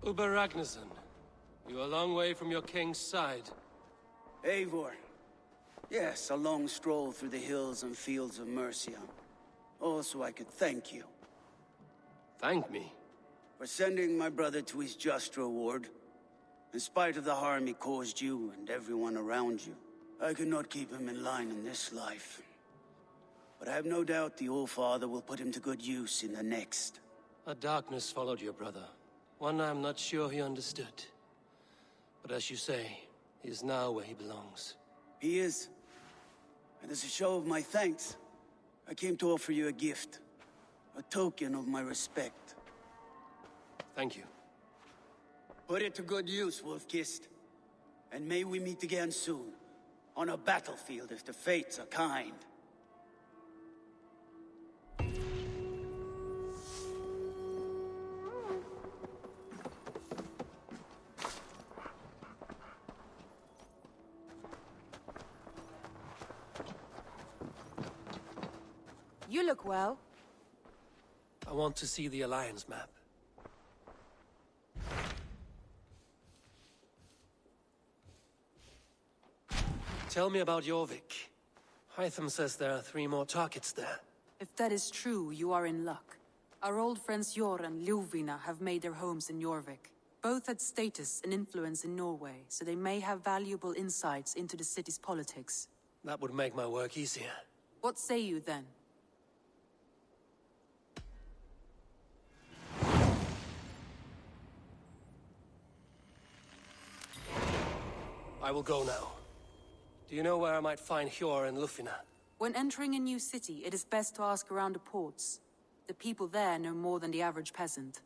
Uber RYZEN, you are a long way from your king's side. Eivor. Yes, a long stroll through the hills and fields of Mercia. Also, I could thank you. Thank me? For sending my brother to his just reward. In spite of the harm he caused you and everyone around you, I could not keep him in line in this life. But I have no doubt the Old Father will put him to good use in the next. A darkness followed your brother. One I'm not sure he understood. But as you say, he is now where he belongs. He is. And as a show of my thanks, I came to offer you a gift. A token of my respect. Thank you. Put it to good use, Wolf-Kissed. And may we meet again soon. On a battlefield if the fates are kind. You look well. I want to see the Alliance map. Tell me about Jorvik. Hytham says there are 3 more targets there. If that is true, you are in luck. Our old friends Jor and Ljuvina have made their homes in Jorvik. Both had status and influence in Norway, so they may have valuable insights into the city's politics. That would make my work easier. What say you then? I will go now. Do you know where I might find Hjor and Lufina? When entering a new city, it is best to ask around the ports. The people there know more than the average peasant.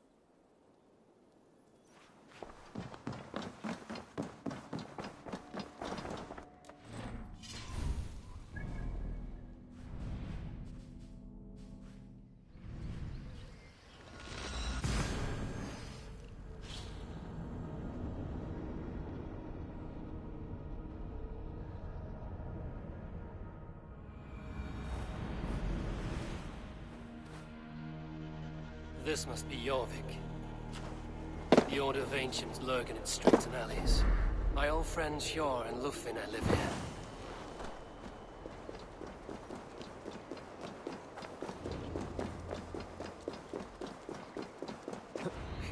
This must be Jorvik. The Order of Ancients lurk in its streets and alleys. My old friends Hjor and Lufina live here.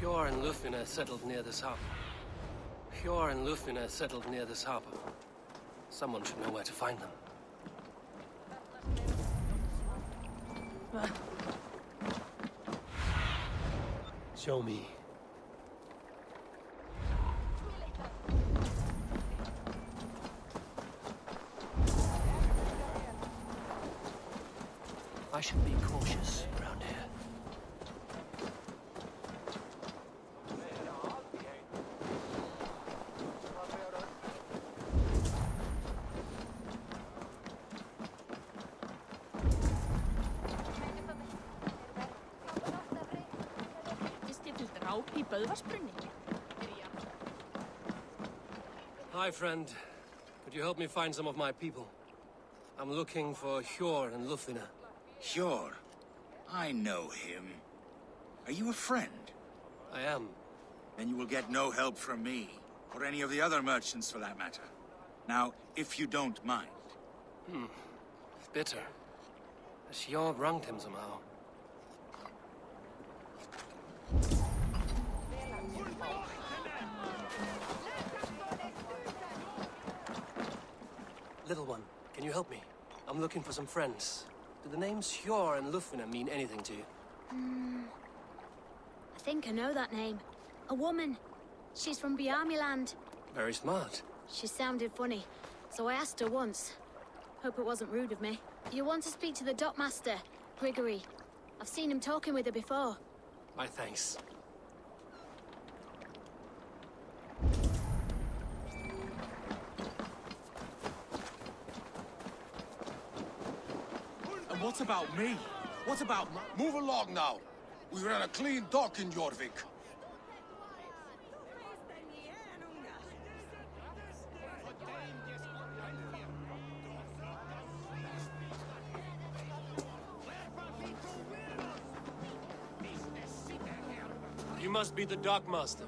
Hjor and Lufina settled near this harbor. Hjor and Lufina settled near this harbor. Someone should know where to find them. Show me. I should be cautious around here. Hi, friend. Could you help me find some of my people? I'm looking for Hjor and Lufina. Hjor? I know him. Are you a friend? I am. Then you will get no help from me, or any of the other merchants for that matter. Now, if you don't mind. Bitter. Has Hjor wronged him somehow? Little one, can you help me? I'm looking for some friends. Do the names Hjor and Lufina mean anything to you? I think I know that name. A woman. She's from Bjarmiland. Very smart. She sounded funny, so I asked her once. Hope it wasn't rude of me. You want to speak to the dockmaster, Grigory. I've seen him talking with her before. My thanks. And what about me? What about... Move along now. We ran a clean dock in Jorvik. You must be the dockmaster.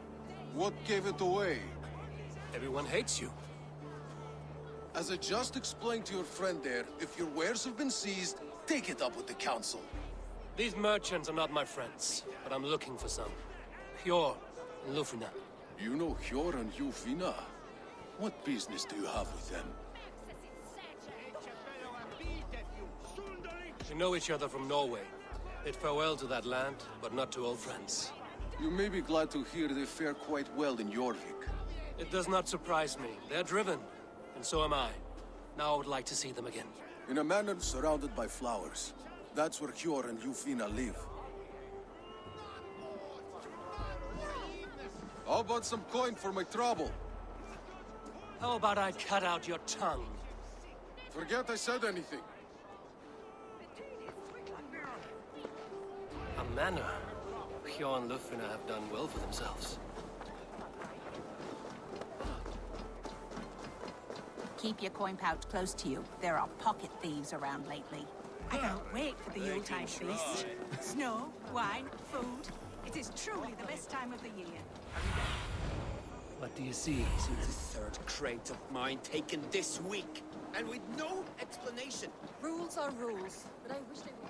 What gave it away? Everyone hates you. As I just explained to your friend there, if your wares have been seized, take it up with the council. These merchants are not my friends, but I'm looking for some. Hjor and Lufina. You know Hjor and Lufina? What business do you have with them? We know each other from Norway. Bid farewell to that land, but not to old friends. You may be glad to hear they fare quite well in Jorvik. It does not surprise me. They're driven, and so am I. Now I would like to see them again. In a manor surrounded by flowers. That's where Hjor and Lufina live. How about some coin for my trouble? How about I cut out your tongue? Forget I said anything. A manor. Hjor and Lufina have done well for themselves. Keep your coin pouch close to you. There are pocket thieves around lately. I can't wait for the Yuletide feast. Snow, wine, food. It is truly the best time of the year. What do you see? The third crate of mine taken this week, and with no explanation. Rules are rules, but I wish they were.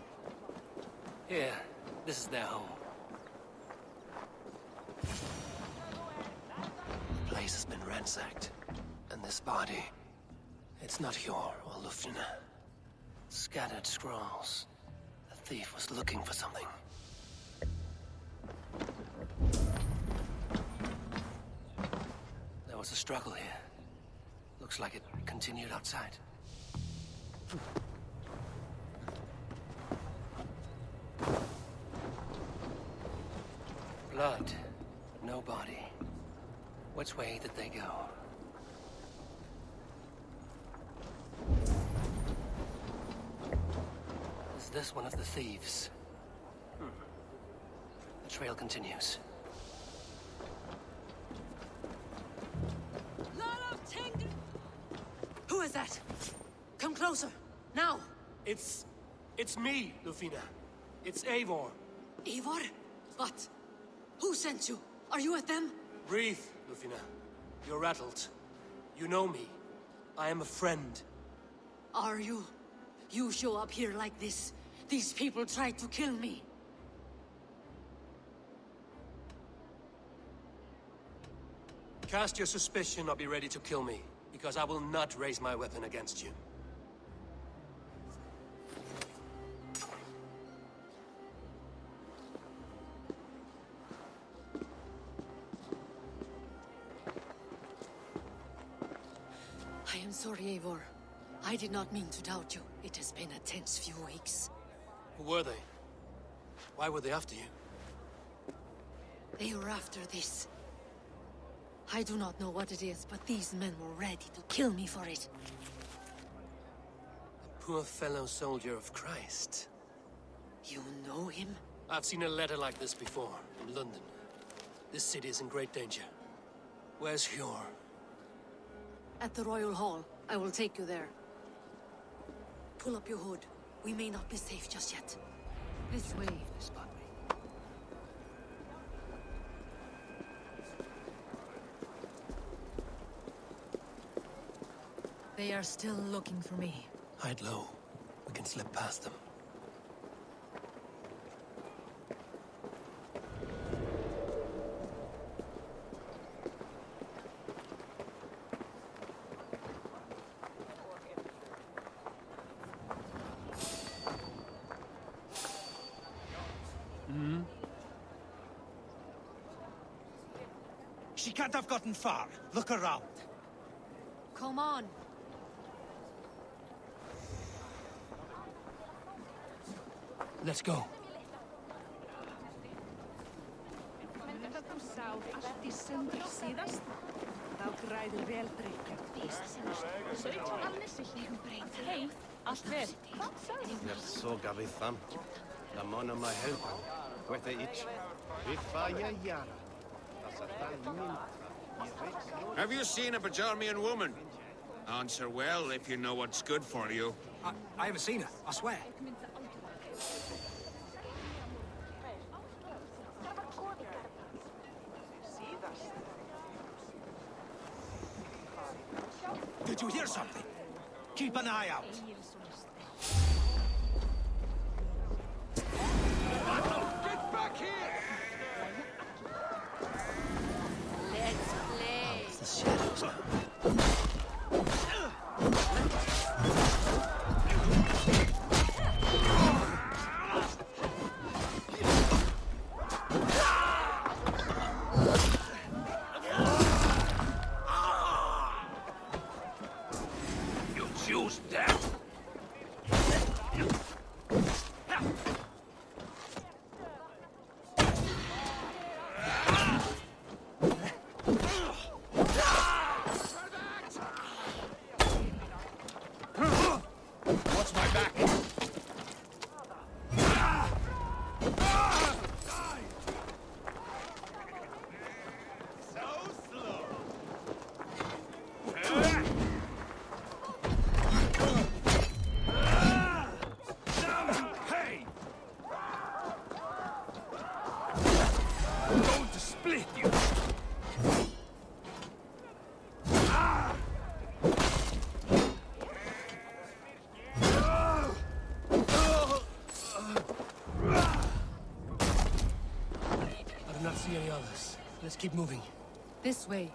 Here, this is their home. The place has been ransacked. And this body, it's not Hjor or Lufina. Scattered scrolls. The thief was looking for something. There was a struggle here. Looks like it continued outside. Blood, no body. Which way did they go? Is this one of the thieves? The trail continues. Who is that? Come closer, now! It's me, Lufina. It's Eivor. Eivor? What? Who sent you? Are you with them? Breathe, Lufina. You're rattled. You know me. I am a friend. Are you? You show up here like this. These people tried to kill me. Cast your suspicion or be ready to kill me, because I will not raise my weapon against you. I am sorry, Eivor. I did not mean to doubt you. It has been a tense few weeks. Who were they? Why were they after you? They were after this. I do not know what it is, but these men were ready to kill me for it. A poor fellow soldier of Christ. You know him? I've seen a letter like this before, in London. This city is in great danger. Where's Hjor? At the Royal Hall. I will take you there. Pull up your hood. We may not be safe just yet. This way. They are still looking for me. Hide low. We can slip past them. She can't have gotten far. Look around. Come on. Let's go. Så gav vi fram. La mona ma helpa. Weta ich. Vi faya yara. Have you seen a Bajarmian woman? Answer well if you know what's good for you. I haven't seen her, I swear. Did you hear something? Keep an eye out. Get back here! Let's play. It's the shadows now. You choose death? Watch my back. So slow. Hey! I'm going to split you. I do not see any others. Let's keep moving. This way.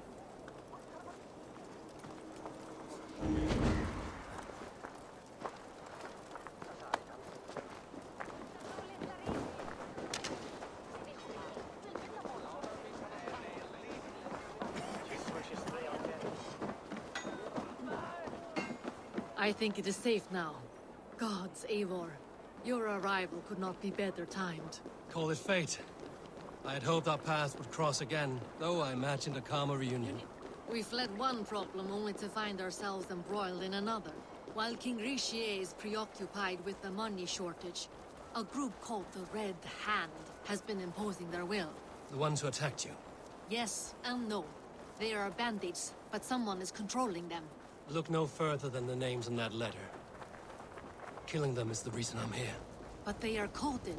I think it is safe now. Gods, Eivor. Your arrival could not be better timed. Call it fate. I had hoped our paths would cross again, though I imagined a calmer reunion. We fled one problem only to find ourselves embroiled in another. While King Richier is preoccupied with the money shortage, a group called the Red Hand has been imposing their will. The ones who attacked you. Yes and no. They are bandits, but someone is controlling them. Look no further than the names in that letter. Killing them is the reason I'm here. But they are coded.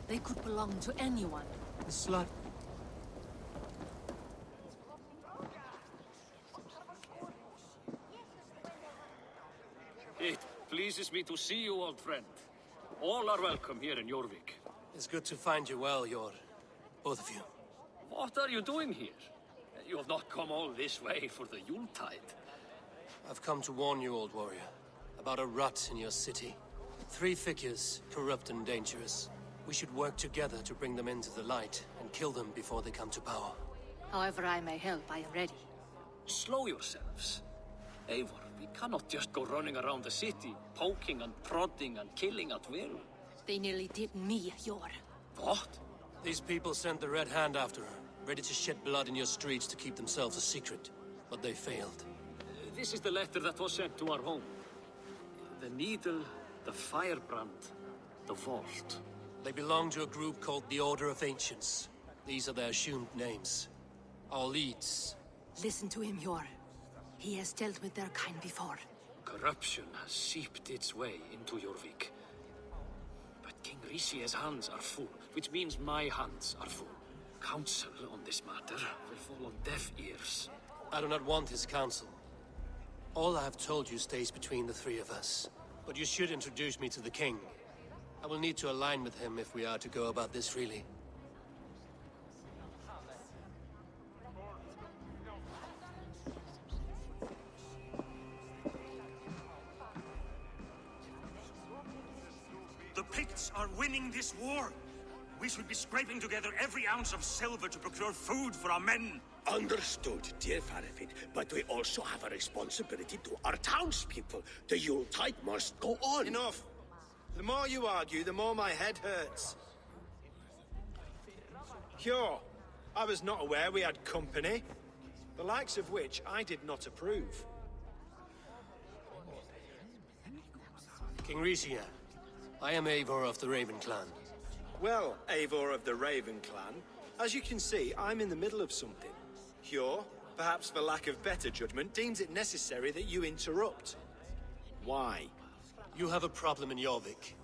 They could belong to anyone. The slut. It pleases me to see you, old friend. All are welcome here in Jorvik. It's good to find you well, both of you. What are you doing here? You have not come all this way for the Yuletide. I've come to warn you, old warrior, about a rut in your city. 3 figures, corrupt and dangerous. We should work together to bring them into the light and kill them before they come to power. However I may help, I am ready. Slow yourselves. Eivor, we cannot just go running around the city, poking and prodding and killing at will. They nearly did me, Yor. What? These people sent the Red Hand after her, ready to shed blood in your streets to keep themselves a secret. But they failed. This is the letter that was sent to our home. The needle, the firebrand, the vault. They belong to a group called the Order of Ancients. These are their assumed names. Our leads. Listen to him, Yor. He has dealt with their kind before. Corruption has seeped its way into Jorvik. But King Richier's hands are full, which means my hands are full. Counsel on this matter will fall on deaf ears. I do not want his counsel. All I have told you stays between the 3 of us. But you should introduce me to the king. I will need to align with him if we are to go about this freely. The Picts are winning this war. We should be scraping together every ounce of silver to procure food for our men. Understood, dear Farafit, but we also have a responsibility to our townspeople. The Yuletide must go on. Enough! The more you argue, the more my head hurts. Cure, I was not aware we had company, the likes of which I did not approve. King Richier, I am Eivor of the Raven Clan. Well, Eivor of the Raven Clan, as you can see, I'm in the middle of something. Cure, perhaps for lack of better judgment, deems it necessary that you interrupt. Why? You have a problem in Jorvik.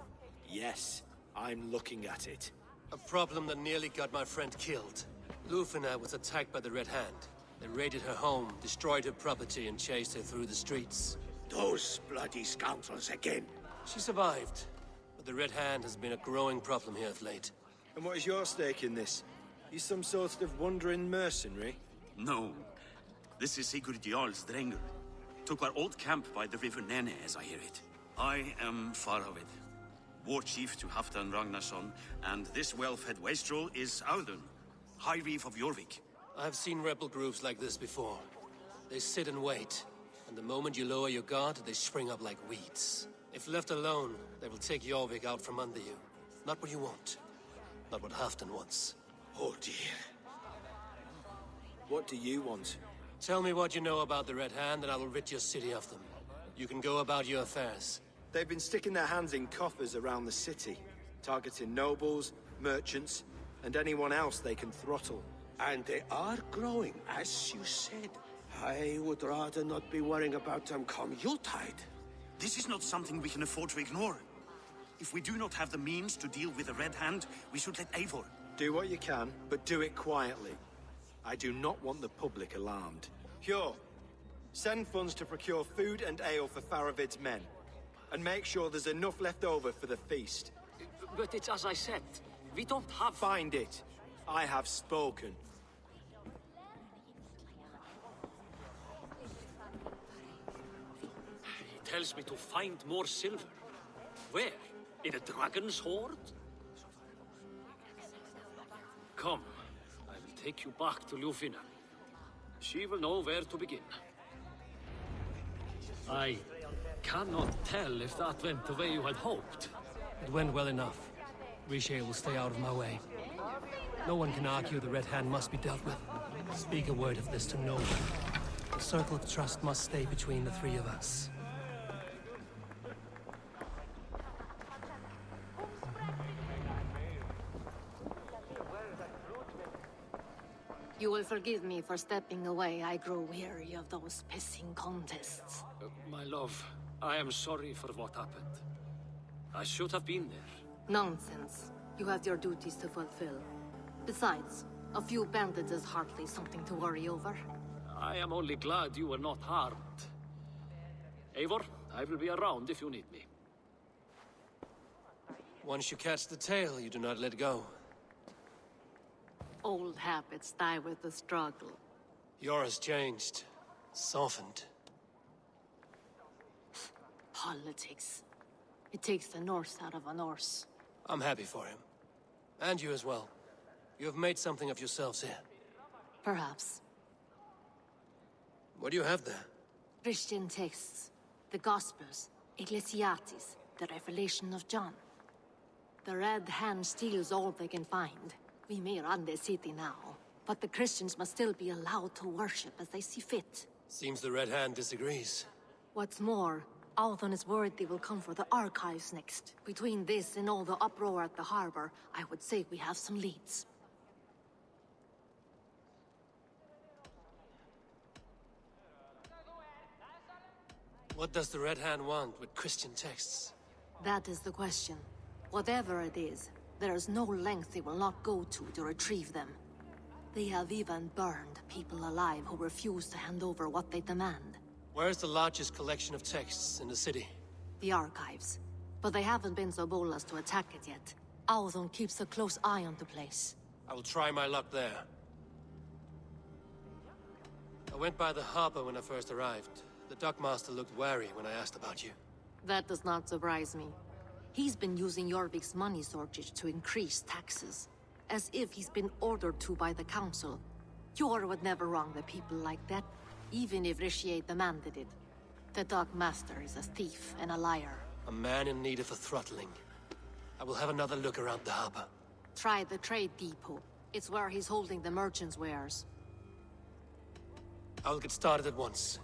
Yes, I'm looking at it. A problem that nearly got my friend killed. Lufina was attacked by the Red Hand. They raided her home, destroyed her property, and chased her through the streets. Those bloody scoundrels again. She survived, but the Red Hand has been a growing problem here of late. And what is your stake in this? You some sort of wandering mercenary? No. This is Sigurd Jarl's Drenger. Took our old camp by the river Nene, as I hear it. I am Faravid, war chief to Halfdan Ragnarsson, and this whelf-head wastrel is Audun, High Reeve of Jorvik. I've seen rebel groups like this before. They sit and wait, and the moment you lower your guard, they spring up like weeds. If left alone, they will take Jorvik out from under you. Not what you want. Not what Halfdan wants. Oh dear. What do you want? Tell me what you know about the Red Hand, and I will rid your city of them. You can go about your affairs. They've been sticking their hands in coffers around the city, targeting nobles, merchants, and anyone else they can throttle. And they are growing, as you said. I would rather not be worrying about them come Yuletide. This is not something we can afford to ignore. If we do not have the means to deal with the Red Hand, we should let Eivor. Do what you can, but do it quietly. I do not want the public alarmed. Hjor, send funds to procure food and ale for Faravid's men. And make sure there's enough left over for the feast. But it's as I said, we don't have... Find it. I have spoken. He tells me to find more silver. Where? In a dragon's hoard? Come, I will take you back to Ljufina. She will know where to begin. I cannot tell if that went the way you had hoped. It went well enough. Riche will stay out of my way. No one can argue the Red Hand must be dealt with. Speak a word of this to no one. The circle of trust must stay between the three of us. You will forgive me for stepping away. I grow weary of those pissing contests. My love, I am sorry for what happened. I should have been there. Nonsense. You have your duties to fulfill. Besides, a few bandits is hardly something to worry over. I am only glad you were not harmed. Eivor, I will be around if you need me. Once you catch the tail, you do not let go. Old habits die with the struggle. Yours changed. Softened. Politics. It takes the Norse out of a Norse. I'm happy for him. And you as well. You have made something of yourselves here. Perhaps. What do you have there? Christian texts. The Gospels. Ecclesiastes. The Revelation of John. The Red Hand steals all they can find. We may run the city now, but the Christians must still be allowed to worship as they see fit. Seems the Red Hand disagrees. What's more, Althon is worried they will come for the archives next. Between this and all the uproar at the harbor, I would say we have some leads. What does the Red Hand want with Christian texts? That is the question. Whatever it is, there is no length they will not go to retrieve them. They have even burned people alive who refuse to hand over what they demand. Where's the largest collection of texts in the city? The archives. But they haven't been so bold as to attack it yet. Althon keeps a close eye on the place. I will try my luck there. I went by the harbor when I first arrived. The dockmaster looked wary when I asked about you. That does not surprise me. He's been using Jorvik's money shortage to increase taxes. As if he's been ordered to by the council. Hjor would never wrong the people like that, even if Richier demanded it. The dockmaster is a thief and a liar. A man in need of a throttling. I will have another look around the harbor. Try the trade depot. It's where he's holding the merchants' wares. I will get started at once.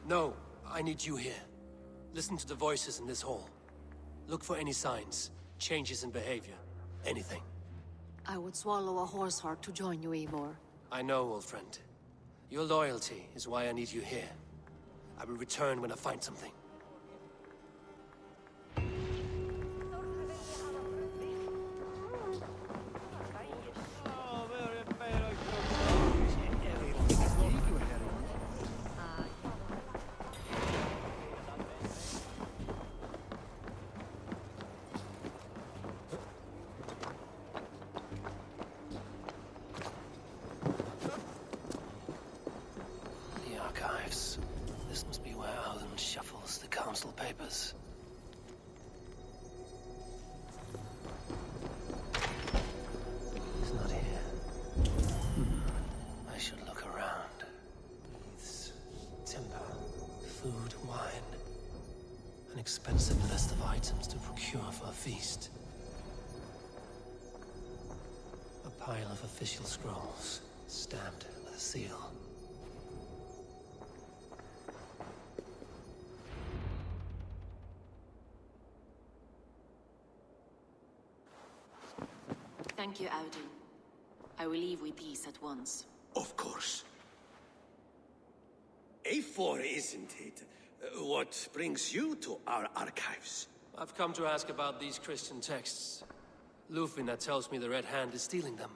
No, I need you here. Listen to the voices in this hall. Look for any signs, changes in behavior, anything. I would swallow a horse heart to join you, Eivor. I know, old friend. Your loyalty is why I need you here. I will return when I find something. archives. This must be where Alan shuffles the council papers. He's not here. I should look around. Wreaths, timber, food, wine. An expensive list of items to procure for a feast. A pile of official scrolls, stamped with a seal. Thank you, Audun. I will leave with these at once. Of course. A4, isn't it? What brings you to our archives? I've come to ask about these Christian texts. Lufina tells me the Red Hand is stealing them.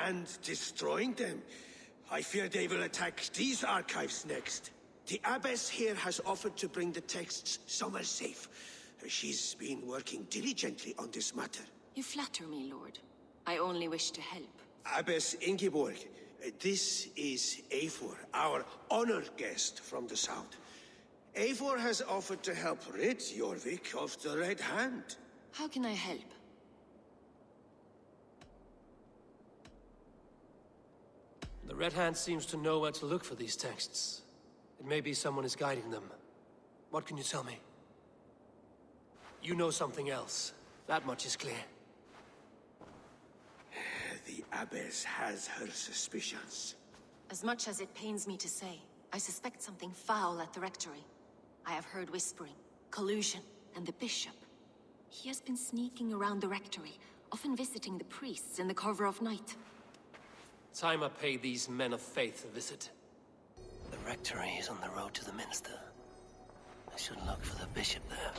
And destroying them. I fear they will attack these archives next. The Abbess here has offered to bring the texts somewhere safe. She's been working diligently on this matter. You flatter me, Lord. I only wish to help. Abbess Ingeborg, this is Eivor, our honored guest from the south. Eivor has offered to help rid Jorvik of the Red Hand. How can I help? The Red Hand seems to know where to look for these texts. It may be someone is guiding them. What can you tell me? You know something else. That much is clear. The Abbess has her suspicions. As much as it pains me to say, I suspect something foul at the rectory. I have heard whispering, collusion, and the bishop. He has been sneaking around the rectory, often visiting the priests in the cover of night. Time I pay these men of faith a visit. The rectory is on the road to the minster. I should look for the bishop there.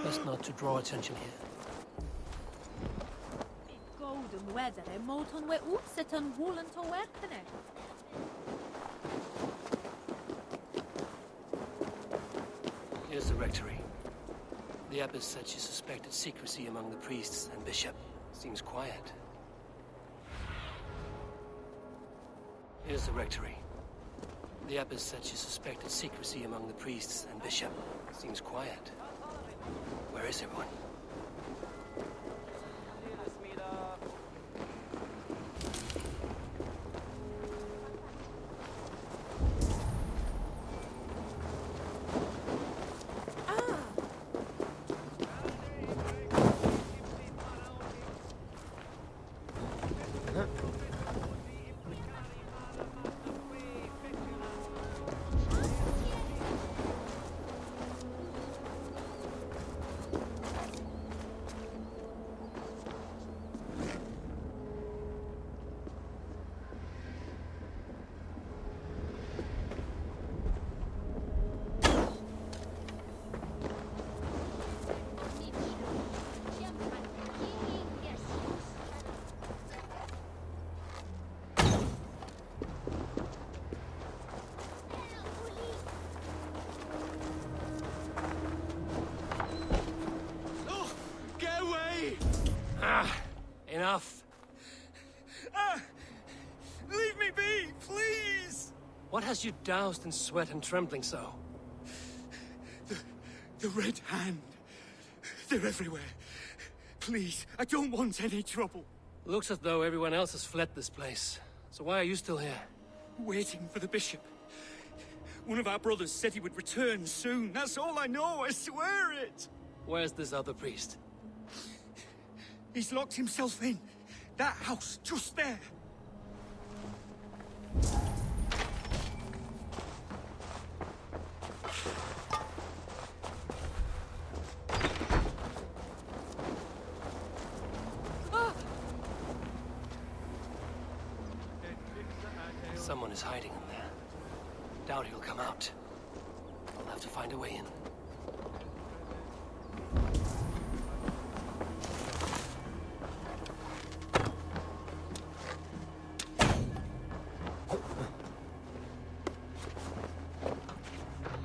Best not to draw attention here. Golden weather, moton we utsetan woolen to werkene. Here's the rectory. The abbess said she suspected secrecy among the priests and bishop. Seems quiet. Here's the rectory. The abbess said she suspected secrecy among the priests and bishop. Seems quiet. Where is everyone? What has you doused in sweat and trembling so? The Red Hand. They're everywhere. Please, I don't want any trouble. Looks as though everyone else has fled this place. So why are you still here? Waiting for the bishop. One of our brothers said he would return soon. That's all I know, I swear it! Where's this other priest? He's locked himself in. That house, just there. Someone is hiding in there. Doubt he'll come out. I'll have to find a way in.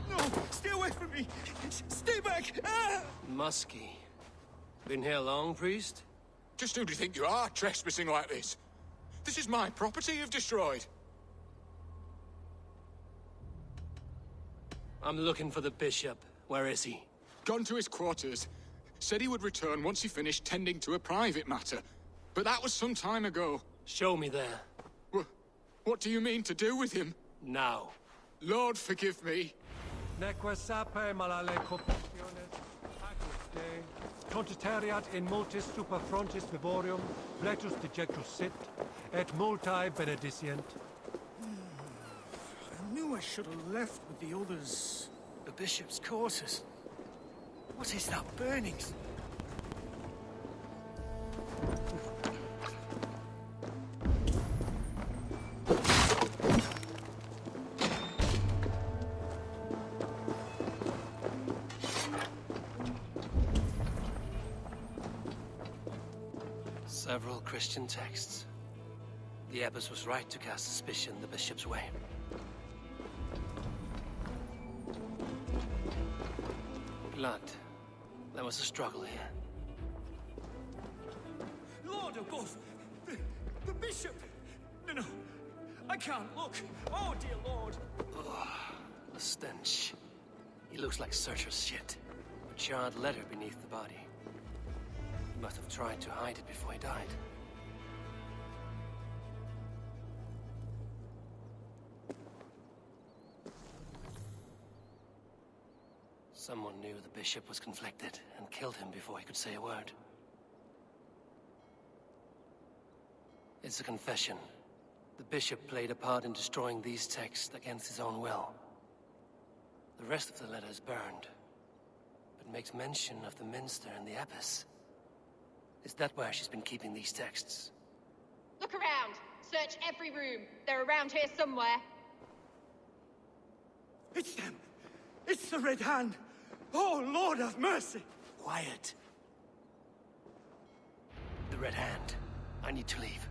No! Stay away from me! Stay back! Ah! Muskie. Been here long, priest? Just who do you think you are, trespassing like this? This is my property you've destroyed. I'm looking for the bishop. Where is he? Gone to his quarters. Said he would return once he finished tending to a private matter. But that was some time ago. Show me there. What do you mean to do with him? Now. Lord, forgive me. Neque sape malale corporationes, Agnus Dei, Tontitariat in multis super frontis vivorium, fletus dejectus sit, et multae benedicient. I knew I should have left with the others. The bishop's quarters. What is that burning? Several Christian texts. The abbess was right to cast suspicion the bishop's way. Blood. There was a struggle here. Lord above! The bishop! No, I can't look. Oh, dear Lord! Ugh, the stench. He looks like searcher's shit. A charred letter beneath the body. He must have tried to hide it before he died. Someone knew the bishop was conflicted and killed him before he could say a word. It's a confession. The bishop played a part in destroying these texts against his own will. The rest of the letter is burned, but makes mention of the minster and the abbess. Is that where she's been keeping these texts? Look around! Search every room. They're around here somewhere. It's them! It's the Red Hand! Oh, Lord have mercy! Quiet. The Red Hand. I need to leave.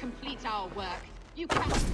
Complete our work. You can't.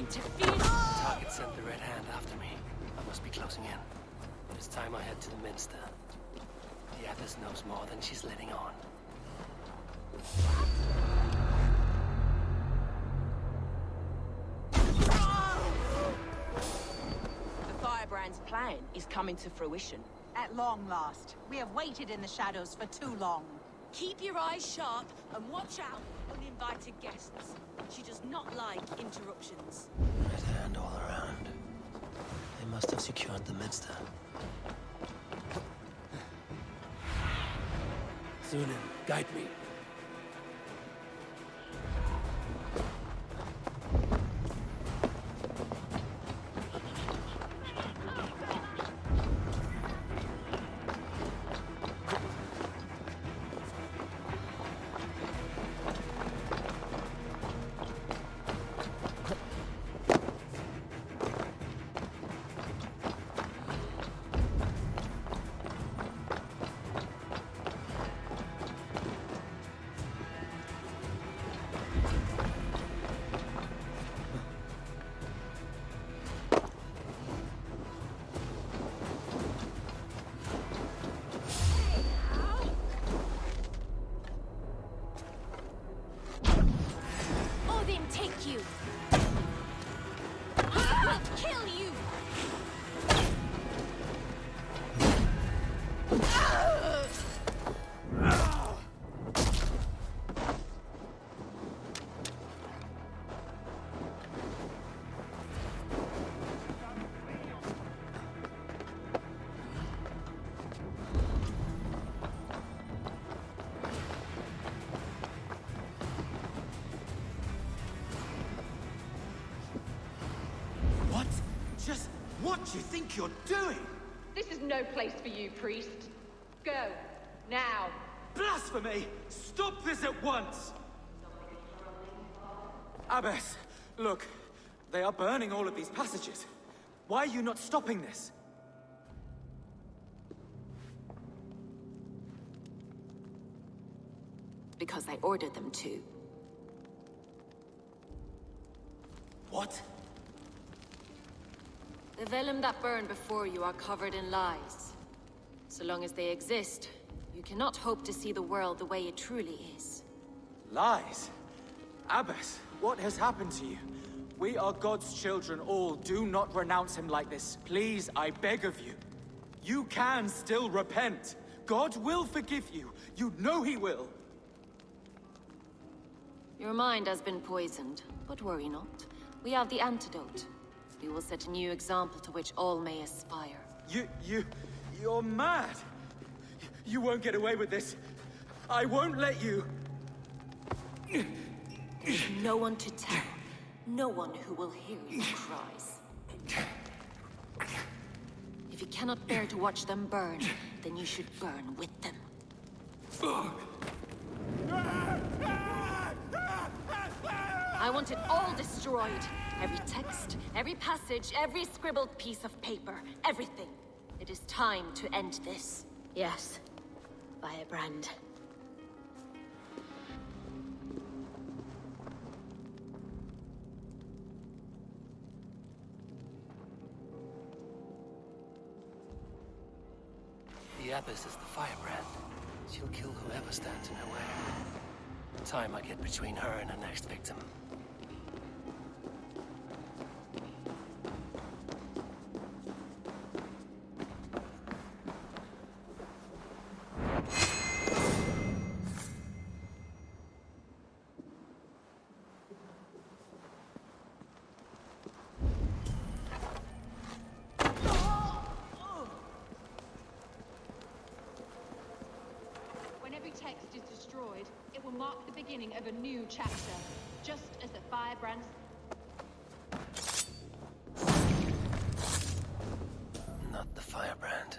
Target sent the Red Hand after me. I must be closing in. It's time I head to the Minster. The Abbess knows more than she's letting on. The Firebrand's plan is coming to fruition. At long last. We have waited in the shadows for too long. Keep your eyes sharp and watch out for uninvited guests. She does not like interruptions. Red hand all around. They must have secured the Minster. Thunin, guide me. Take you. Kill you. Just what do you think you're doing? This is no place for you, priest. Go. Now. Blasphemy! Stop this at once! Abbess, look. They are burning all of these passages. Why are you not stopping this? Because I ordered them to. What? The vellum that burned before you are covered in lies. So long as they exist, you cannot hope to see the world the way it truly is. Lies? Abbess, what has happened to you? We are God's children all. Do not renounce him like this. Please, I beg of you. You can still repent. God will forgive you. You know he will. Your mind has been poisoned, but worry not. We have the antidote. We will set a new example to which all may aspire. You're mad! You won't get away with this. I won't let you! There's no one to tell. No one who will hear your cries. If you cannot bear to watch them burn, then you should burn with them. I want it all destroyed. Every text, every passage, every scribbled piece of paper, everything. It is time to end this. Yes, Firebrand. The Abbess is the Firebrand. She'll kill whoever stands in her way. Time I get between her and her next victim. When every text is destroyed, it will mark the beginning of a new chapter, just as the Firebrand's... Not the Firebrand.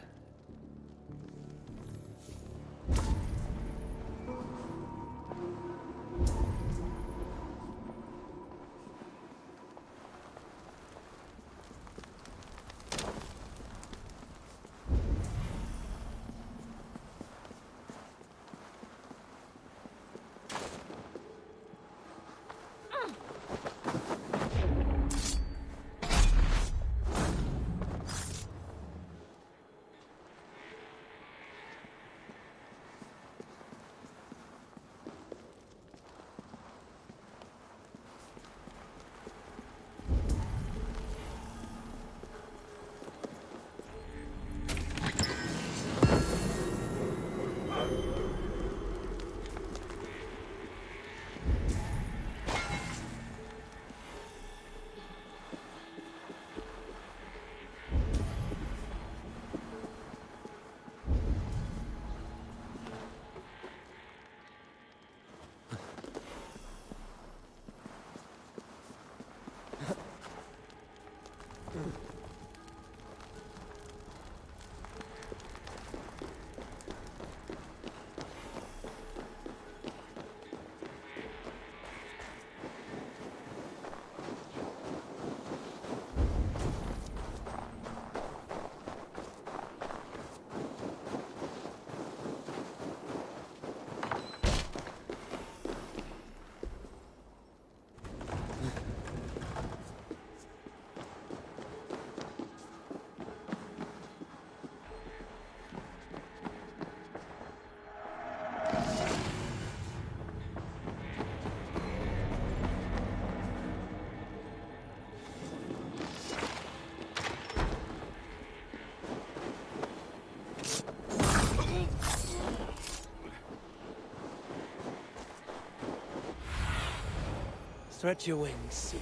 Stretch your wings, Suna.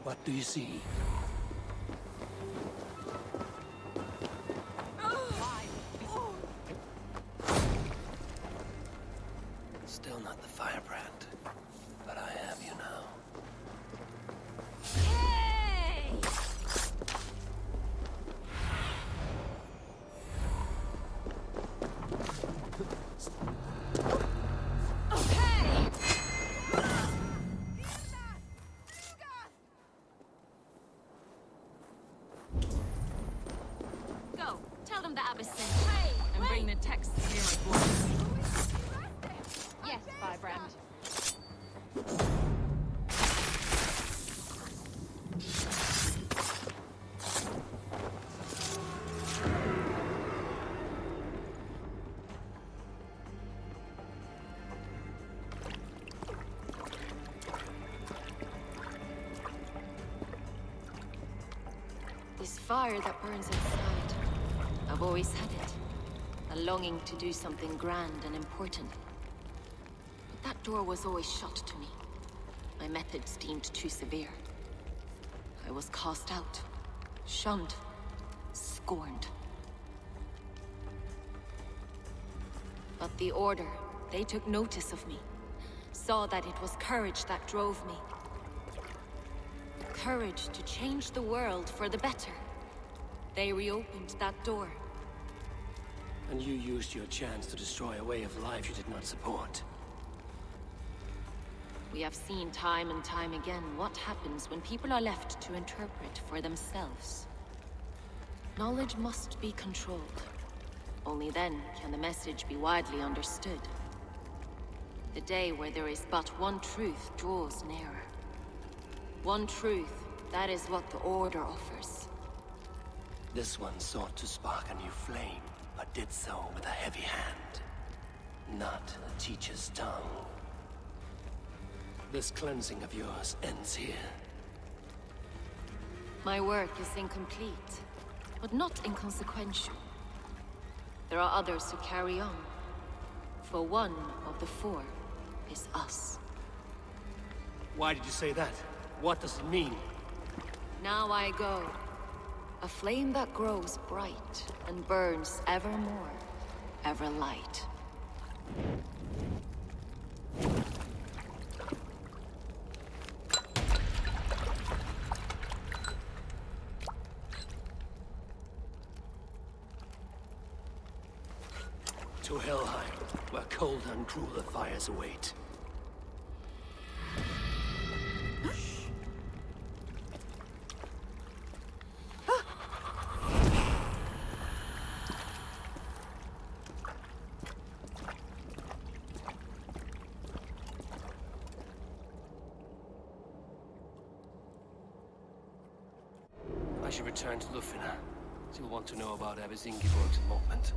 What do you see? Still not the firebrand, but I have you now. Go, tell them the Abbess sent you, and bring the texts here at once. Yes, Firebrand. This fire that burns inside, I've always had it. A longing to do something grand and important. But that door was always shut to me. My methods deemed too severe. I was cast out, shunned, scorned. But the Order, they took notice of me. Saw that it was courage that drove me. Courage to change the world for the better. They reopened that door. And you used your chance to destroy a way of life you did not support. We have seen time and time again what happens when people are left to interpret for themselves. Knowledge must be controlled. Only then can the message be widely understood. The day where there is but one truth draws nearer. One truth, that is what the Order offers. This one sought to spark a new flame, but did so with a heavy hand. Not a teacher's tongue. This cleansing of yours ends here. My work is incomplete, but not inconsequential. There are others who carry on. For one of the four is us. Why did you say that? What does it mean? Now I go. A flame that grows bright and burns ever more, ever light. To Helheim, where cold and crueler fires await. I should return to Lufina. She'll want to know about Abbess Ingeborg's involvement.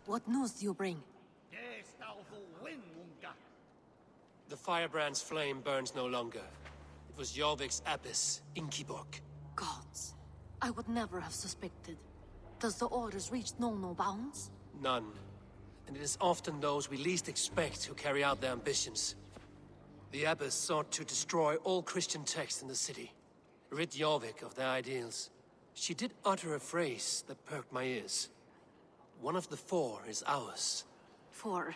What news do you bring? The firebrand's flame burns no longer. It was Jorvik's abbess, Inkiborg. Gods. I would never have suspected. Does the orders reach no bounds? None. And it is often those we least expect who carry out their ambitions. The abbess sought to destroy all Christian texts in the city, rid Jorvik of their ideals. She did utter a phrase that perked my ears. One of the 4 is ours. 4?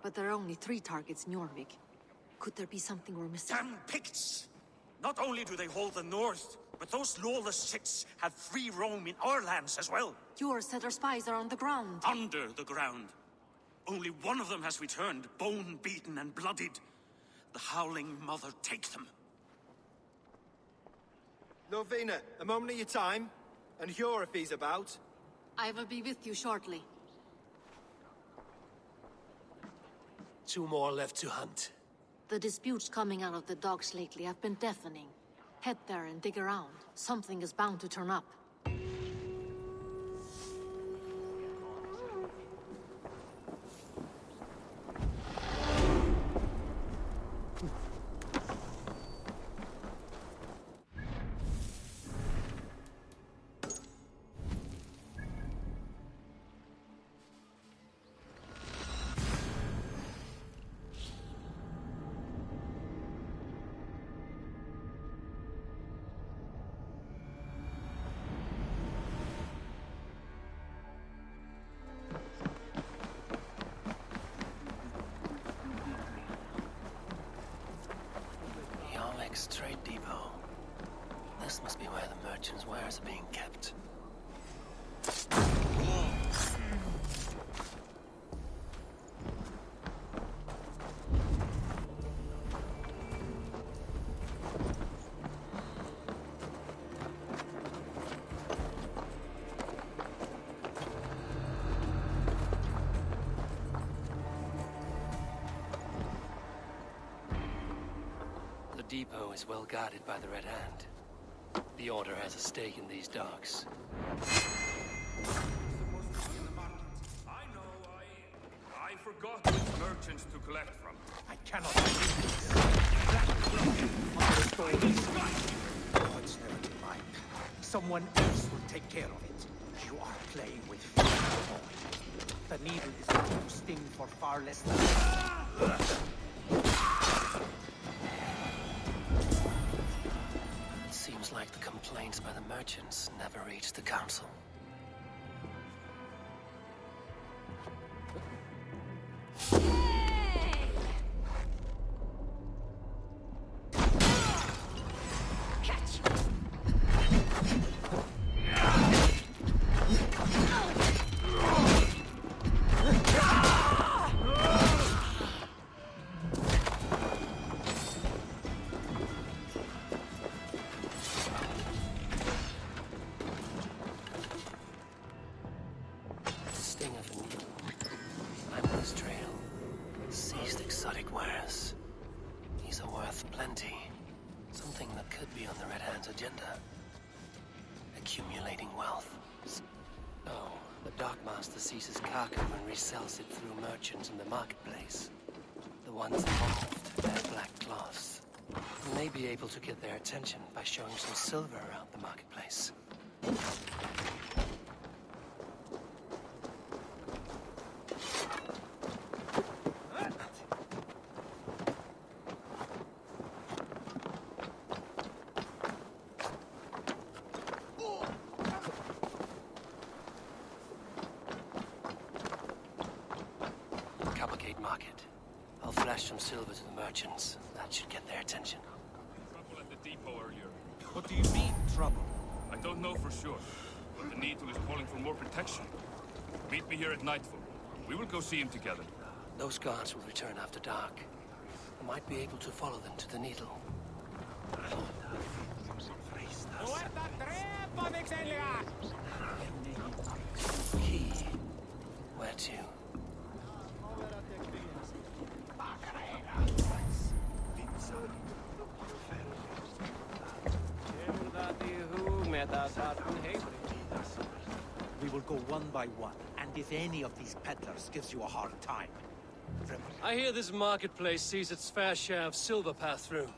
But there are only 3 targets in Jorvik. Could there be something we're missing? Damn Picts! Not only do they hold the north, but those lawless Siths have free roam in our lands as well. Your said our spies are on the ground. Under the ground. Only one of them has returned, bone-beaten and bloodied. The Howling Mother take them. Lovina, a moment of your time. And Hjor if he's about. I will be with you shortly. 2 more left to hunt. The disputes coming out of the docks lately have been deafening. Head there and dig around. Something is bound to turn up. Trade depot. This must be where the merchants' wares are being kept. The depot is well guarded by the Red Hand. The Order has a stake in these docks. I forgot which merchants to collect from. I cannot believe this. Black oh, it's never been mine. Someone else will take care of it. You are playing with fire, boy. The needle is going to sting for far less than... Seems like the complaints by the merchants never reached the council. Seizes cargo and resells it through merchants in the marketplace. The ones involved wear black cloths. We may be able to get their attention by showing some silver around the marketplace. Some silver to the merchants. That should get their attention. Trouble at the depot earlier. What do you mean, trouble? I don't know for sure, but the Needle is calling for more protection. Meet me here at nightfall. We will go see him together. Those guards will return after dark. I might be able to follow them to the Needle. Key. Where to? We will go one by one and if any of these peddlers gives you a hard time. I hear this marketplace sees its fair share of silver pass through.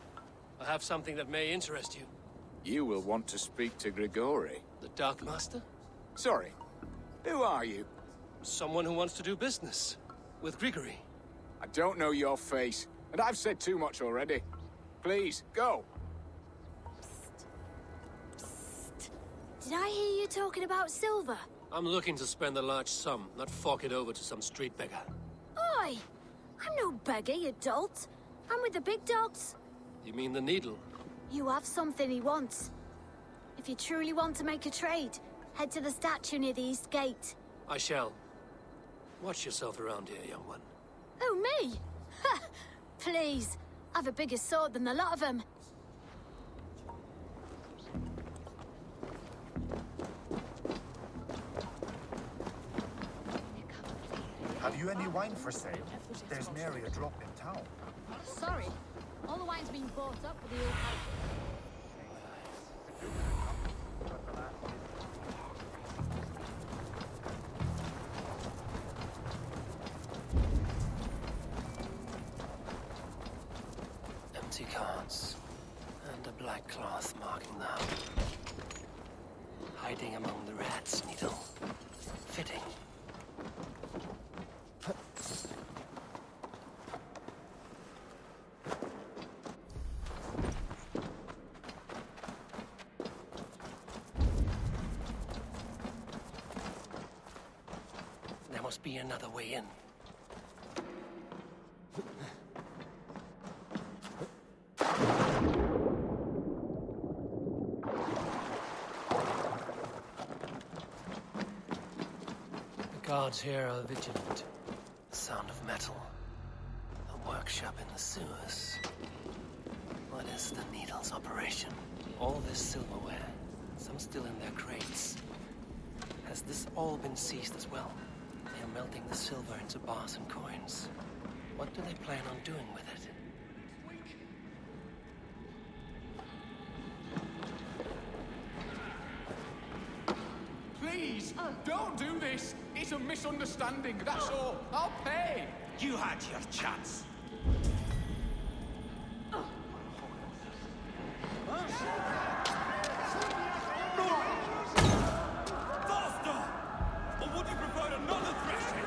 I have something that may interest you. You will want to speak to Grigori. The Dark Master? Sorry. Who are you? Someone who wants to do business. With Grigori. I don't know your face, and I've said too much already. Please, go. Did I hear you talking about silver? I'm looking to spend a large sum, not fork it over to some street beggar. Oi! I'm no beggar, you dolt. I'm with the big dogs. You mean the Needle? You have something he wants. If you truly want to make a trade, head to the statue near the East Gate. I shall. Watch yourself around here, young one. Oh, me? Ha! Please. I've a bigger sword than the lot of them. Have you any wine for sale? There's nary a drop in town. Sorry. All the wine's been bought up for the old house. Empty carts. And a black cloth marking them. Hiding among the rats, Needle. Fitting. There must be another way in. The guards here are vigilant. The sound of metal. A workshop in the sewers. What is the Needle's operation? All this silverware, some still in their crates. Has this all been seized as well? They are melting the silver into bars and coins. What do they plan on doing with it? Please, don't do this. It's a misunderstanding, that's all. I'll pay. You had your chance. Faster! Or would you prefer another thrashing?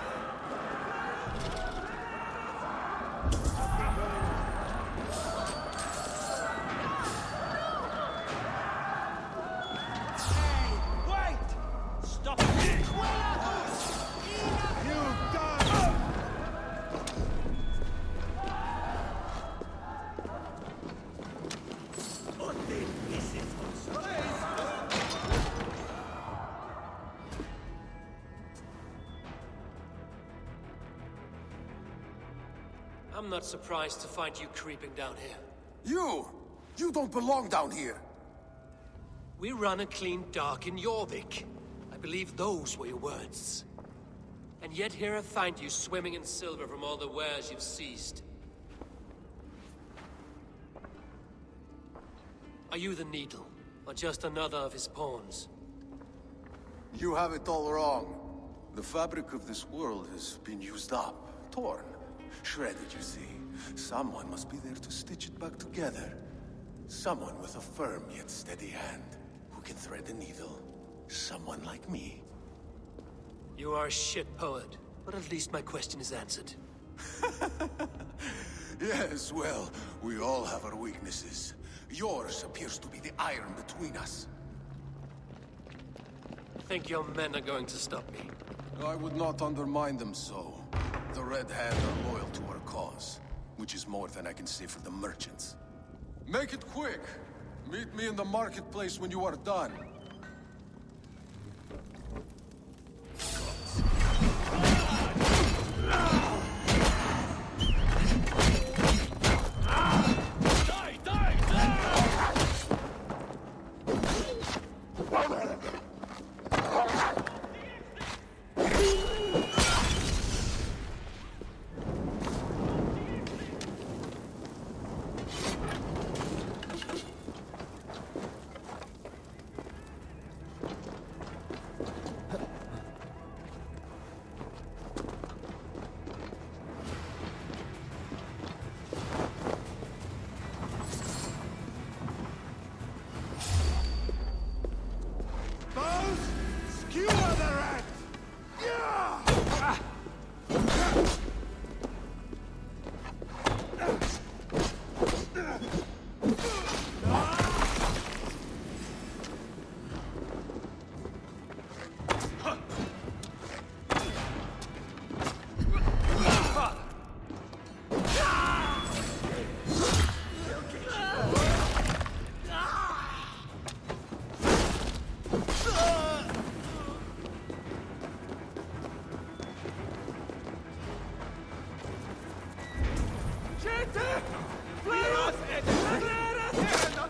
Hey, wait! Stop it! You done! I'm not surprised to find you creeping down here. You don't belong down here! We run a clean dock in Jorvik. I believe those were your words. And yet here I find you swimming in silver from all the wares you've seized. Are you the Needle, or just another of his pawns? You have it all wrong. The fabric of this world has been used up, torn, shredded, you see. Someone must be there to stitch it back together. Someone with a firm yet steady hand, who can thread the needle. Someone like me. You are a shit poet, but at least my question is answered. Yes, well, we all have our weaknesses. Yours appears to be the iron between us. Think your men are going to stop me? I would not undermine them so. The Red Hand are loyal to our cause, which is more than I can say for the merchants. Make it quick! Meet me in the marketplace when you are done.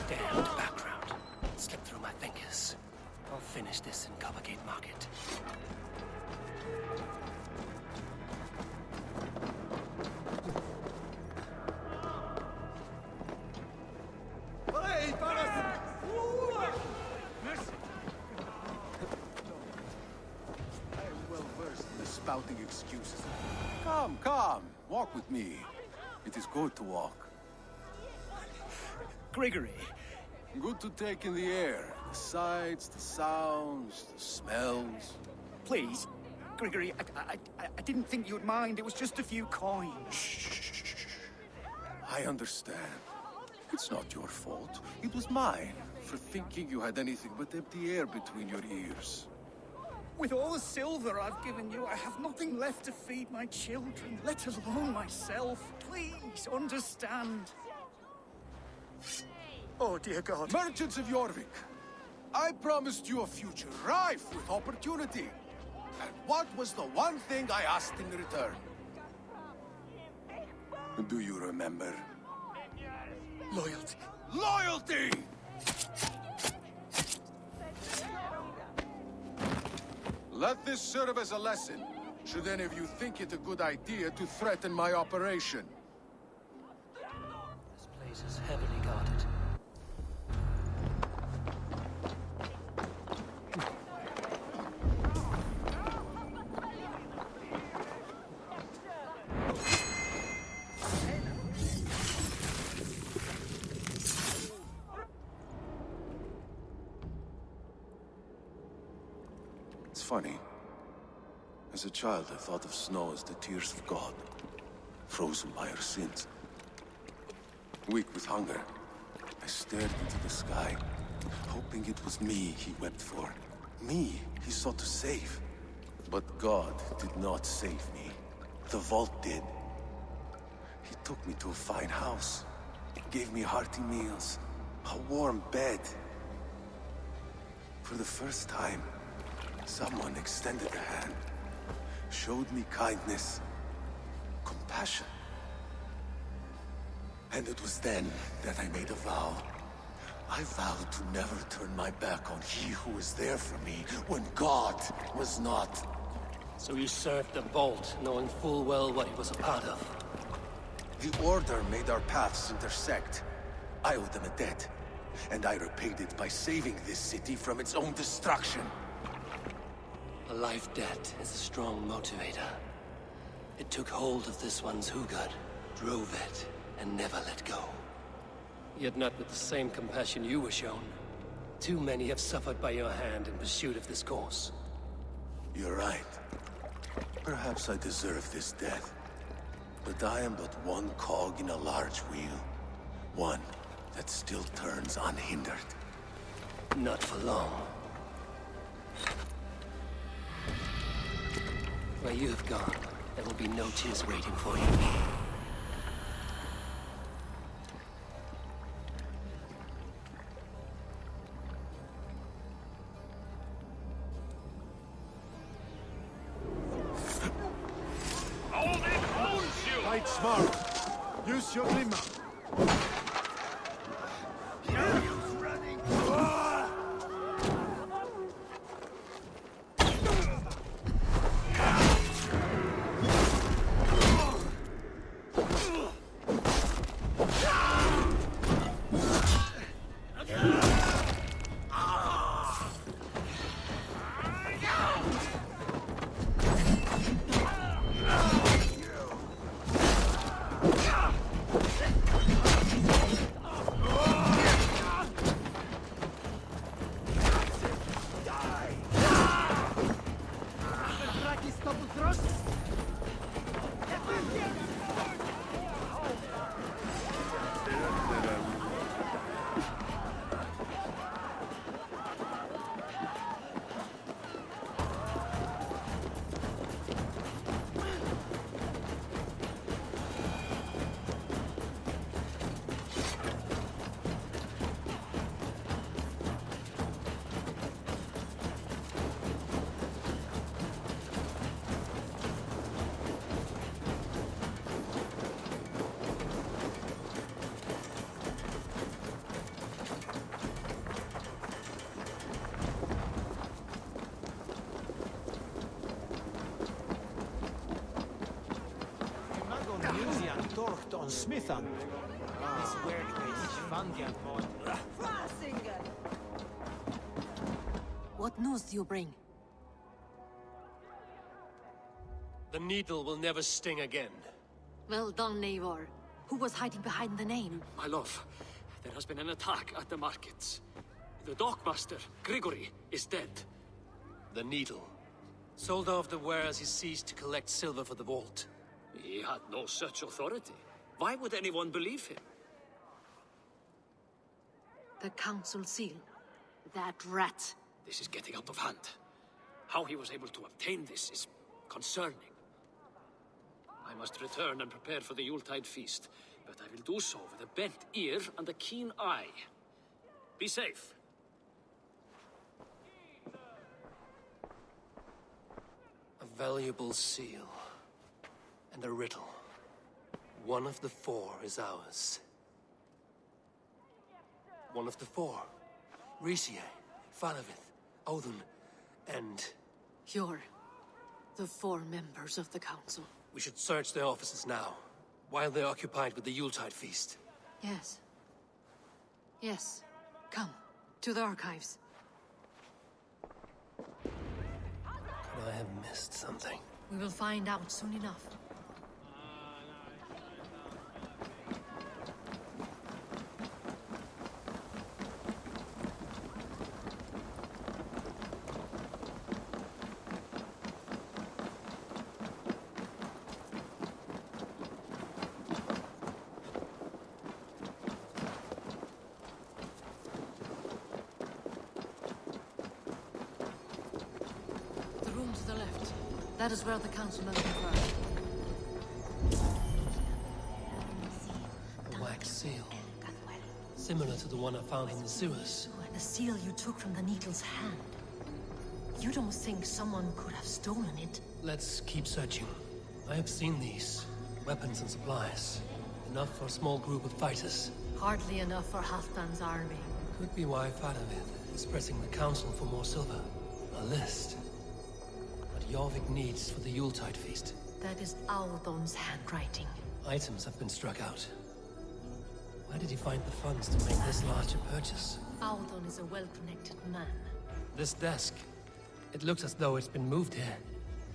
Damned background. Slipped through my fingers. I'll finish this in Coppergate Market. I am well versed in the spouting excuses. Come, come, walk with me. It is good to walk. Gregory. Good to take in the air. The sights, the sounds, the smells. Please. Gregory, I didn't think you'd mind. It was just a few coins. Shh. I understand. It's not your fault. It was mine, for thinking you had anything but empty air between your ears. With all the silver I've given you, I have nothing left to feed my children, let alone myself. Please, understand. Oh, dear God. Merchants of Jorvik, I promised you a future rife with opportunity. And what was the one thing I asked in return? Do you remember? Loyalty. Loyalty! Let this serve as a lesson, should any of you think it a good idea to threaten my operation. This place is heavily guarded. It's funny. As a child, I thought of snow as the tears of God, frozen by our sins. Weak with hunger, I stared into the sky, hoping it was me he wept for. Me he sought to save. But God did not save me. The vault did. He took me to a fine house, gave me hearty meals, a warm bed. For the first time, someone extended a hand, showed me kindness, compassion. And it was then that I made a vow. I vowed to never turn my back on he who was there for me when God was not. So you served the Vault, knowing full well what it was a part of. The Order made our paths intersect. I owed them a debt, and I repaid it by saving this city from its own destruction. A life debt is a strong motivator. It took hold of this one's Hugad, drove it, and never let go. Yet not with the same compassion you were shown. Too many have suffered by your hand in pursuit of this course. You're right. Perhaps I deserve this death. But I am but one cog in a large wheel. One that still turns unhindered. Not for long. Where you have gone, there will be no tears waiting for you. Fight smart. Use your glimmer. någon smithan? This workplace is funky and hot. What news do you bring? The needle will never sting again. Well done, Eivor. Who was hiding behind the name? My love, there has been an attack at the markets. The dockmaster, Grigory, is dead. The needle. Sold off the wares he seized to collect silver for the vault. He had no such authority. Why would anyone believe him? The council seal. That rat. This is getting out of hand. How he was able to obtain this is concerning. I must return and prepare for the Yuletide feast, but I will do so with a bent ear and a keen eye. Be safe. A valuable seal. And a riddle. One of the four is ours. One of the four. RYZEN, Valhalla, Odin, and... You're the four members of the council. We should search their offices now, while they're occupied with the Yuletide feast. Yes. Yes. Come, to the archives. Could I have missed something? We will find out soon enough. That is where the council members were. A wax seal. Similar to the one I found in the sewers. The seal you took from the needle's hand. You don't think someone could have stolen it? Let's keep searching. I have seen these. Weapons and supplies. Enough for a small group of fighters. Hardly enough for Halfdan's army. Could be why Fadavid is pressing the council for more silver. A list. Jorvik needs for the Yuletide feast. That is Audon's handwriting. Items have been struck out. Where did he find the funds to make this larger purchase? Audon is a well-connected man. This desk. It looks as though it's been moved here.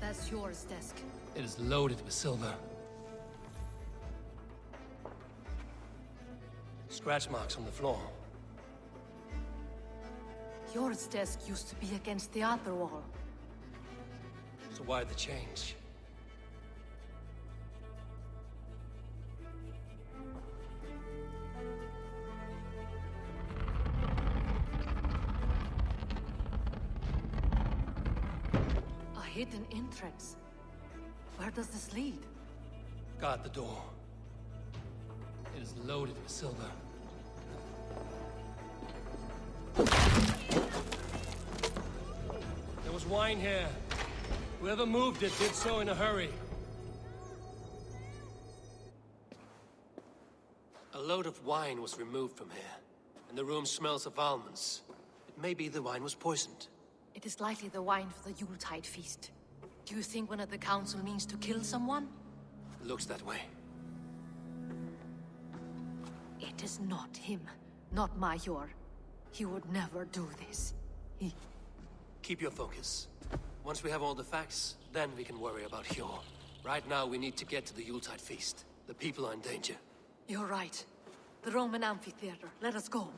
That's yours desk. It is loaded with silver. Scratch marks on the floor. Yours desk used to be against the other wall. So why the change? A hidden entrance. Where does this lead? Guard the door. It is loaded with silver. There was wine here. Whoever moved it did so in a hurry. A load of wine was removed from here, and the room smells of almonds. It may be the wine was poisoned. It is likely the wine for the Yuletide feast. Do you think one of the council means to kill someone? Looks that way. It is not him, not Major. He would never do this. Keep your focus. Once we have all the facts, then we can worry about Hjor. Right now, we need to get to the Yuletide feast. The people are in danger. You're right. The Roman amphitheater. Let us go.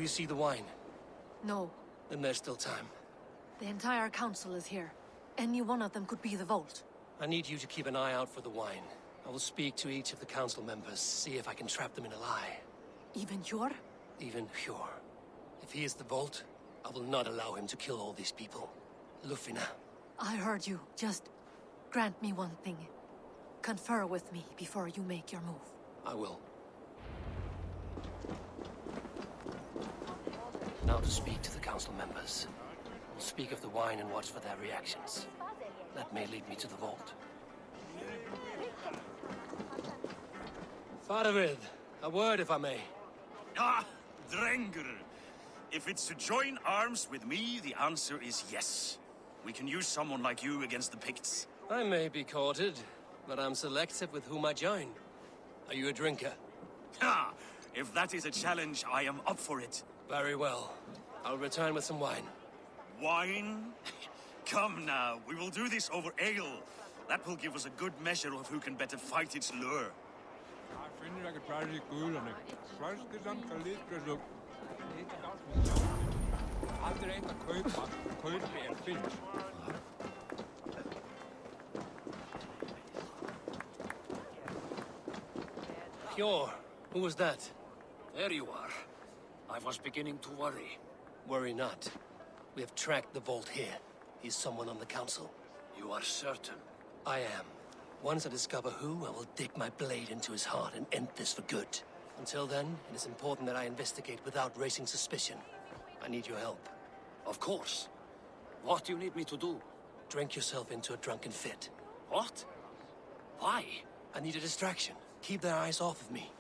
you see the wine? No. Then there's still time. The entire council is here. Any one of them could be the vault. I need you to keep an eye out for the wine. I will speak to each of the council members, see if I can trap them in a lie. Even Hjor? Even Hjor. If he is the vault, I will not allow him to kill all these people. Lufina. I heard you. Just grant me one thing. Confer with me before you make your move. I will. Now to speak to the council members. We'll speak of the wine and watch for their reactions. That may lead me to the vault. Father Ryz, a word if I may. Ah, Drengr. If it's to join arms with me, the answer is yes. We can use someone like you against the Picts. I may be courted, but I'm selective with whom I join. Are you a drinker? Ha! If that is a challenge, I am up for it. Very well. I'll return with some wine. Wine? Come now, we will do this over ale. That will give us a good measure of who can better fight its lure. Hjor, who was that? There you are. I was beginning to worry. Worry not. We have tracked the vault here. He's someone on the council. You are certain? I am. Once I discover who, I will dig my blade into his heart and end this for good. Until then, it is important that I investigate without raising suspicion. I need your help. Of course. What do you need me to do? Drink yourself into a drunken fit. What? Why? I need a distraction. Keep their eyes off of me.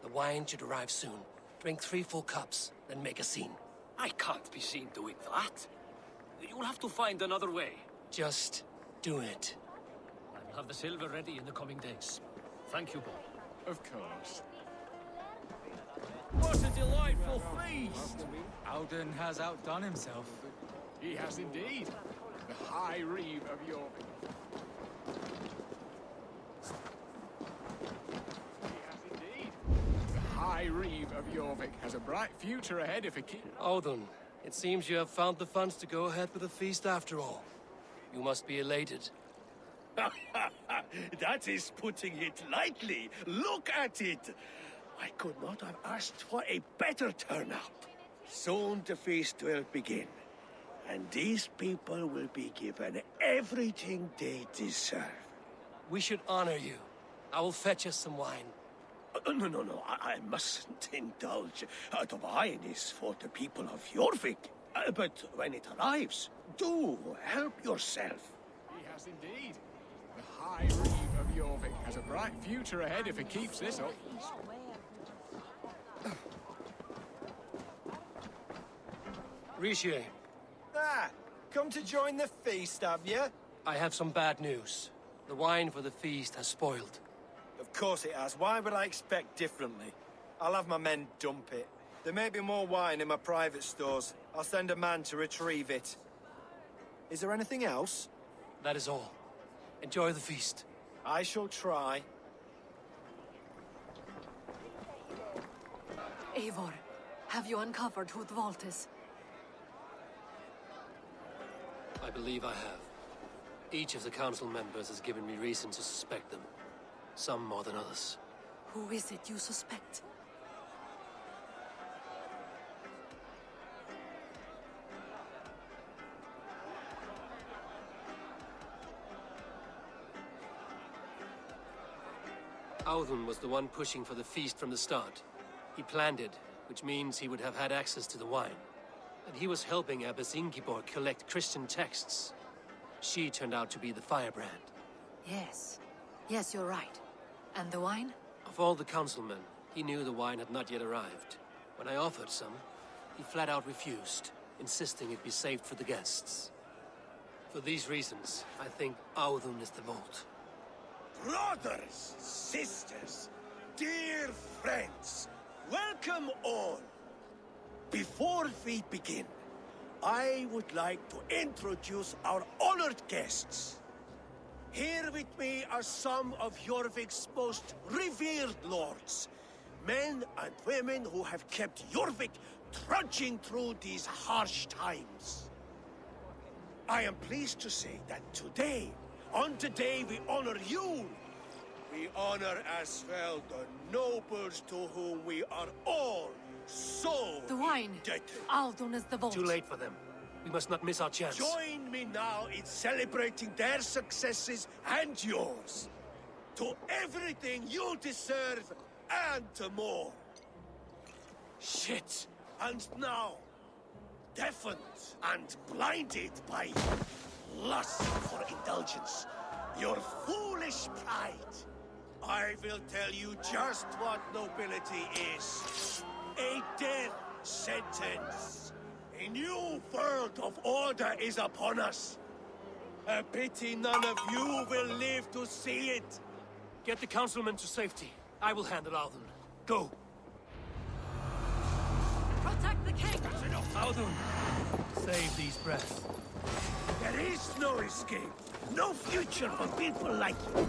The wine should arrive soon. Drink 3 full cups, then make a scene. I can't be seen doing that. You'll have to find another way. Just do it. I'll have the silver ready in the coming days. Thank you, Bob. Of course. What a delightful feast! Alden has outdone himself. He has indeed. The High Reeve of Jorvik. He has indeed. The High Reeve of Jorvik has a bright future ahead if he keeps... Odin, it seems you have found the funds to go ahead with the feast after all. You must be elated. That is putting it lightly. Look at it. I could not have asked for a better turnout. Soon the feast will begin, and these people will be given everything they deserve. We should honor you. I will fetch us some wine. No, I mustn't indulge. The wine is for the people of Jorvik. But when it arrives, do help yourself. He has indeed. The High Reeve of Jorvik has a bright future ahead if he keeps this up. Riche, Ah, come to join the feast, have you? I have some bad news. The wine for the feast has spoiled. Of course it has. Why would I expect differently? I'll have my men dump it. There may be more wine in my private stores. I'll send a man to retrieve it. Is there anything else? That is all. Enjoy the feast. I shall try. Eivor, have you uncovered who the vault is? I believe I have. Each of the council members has given me reason to suspect them. Some more than others. Who is it you suspect? Audun was the one pushing for the feast from the start. He planned it, which means he would have had access to the wine. And he was helping Abbess Ingeborg collect Christian texts. She turned out to be the firebrand. Yes. Yes, you're right. And the wine? Of all the councilmen, he knew the wine had not yet arrived. When I offered some, he flat out refused, insisting it be saved for the guests. For these reasons, I think Audun is the vault. Brothers, sisters, dear friends, welcome all. Before we begin, I would like to introduce our honored guests. Here with me are some of Jorvik's most revered lords. men and women who have kept Jorvik trudging through these harsh times. I am pleased to say that today, on the day we honor you, we honor as well the nobles to whom we are all so The wine. indebted. Aldon is the vault. Too late for them. We must not miss our chance. Join me now in celebrating their successes and yours. To everything you deserve and more. Shit. And now, deafened and blinded by lust for indulgence, your foolish pride, I will tell you just what nobility is. A death sentence. A new world of order is upon us. A pity none of you will live to see it. Get the councilman to safety. I will handle Alden. Go. Protect the king! Alden, save these breaths. There is no escape. No future for people like you.